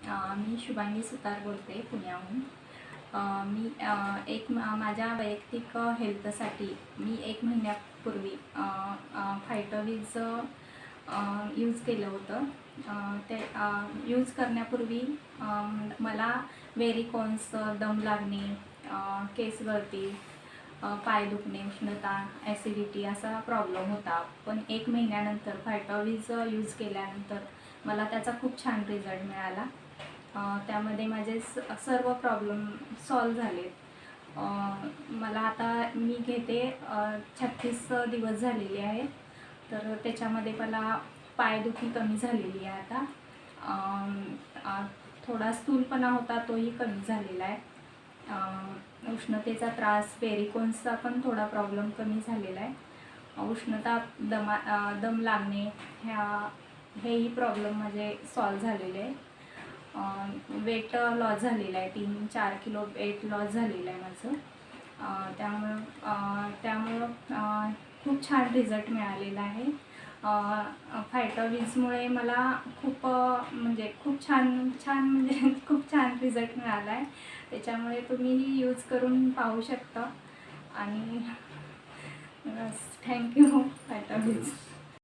मी शुभांगी सुतार बोलते पुण्याहून. मी माझ्या वैयक्तिक हेल्थसाठी मी 1 महिन्यापूर्वी फायटोविज यूज केलं होतं. ते यूज करण्यापूर्वी मला व्हेरिकोन्स, दम लागणे, केस गळती, पाय दुखणे, उष्णता, ॲसिडिटी असा प्रॉब्लेम होता. पण 1 महिन्यानंतर फायटोविज यूज केल्यानंतर मला त्याचा खूप छान रिझल्ट मिळाला. त्यामध्ये माझे सर्व प्रॉब्लेम सॉल्व झाले. मला आता मी घेते 36 दिवस झालेले आहेत. तर त्याच्यामध्ये मला पायदुखी कमी झालेली आहे आता. थोडा स्थूलपणा होता तोही कमी झालेला आहे. उष्णतेचा त्रास, व्हेरिकोन्सचा पण थोडा प्रॉब्लेम कमी झालेला आहे. उष्णता, दम लागणे हेही प्रॉब्लेम माझे सॉल्व झालेले आहे. वेट लॉस झालेलं आहे, 3-4 किलो वेट लॉस झालेलं आहे माझं. त्यामुळं खूप छान रिझल्ट मिळालेला आहे. फायटोविजमुळे मला खूप खूप छान खूप छान रिझल्ट मिळाला आहे. त्याच्यामुळे तुम्हीही यूज करून पाहू शकता. आणि थँक्यू फायटोविज.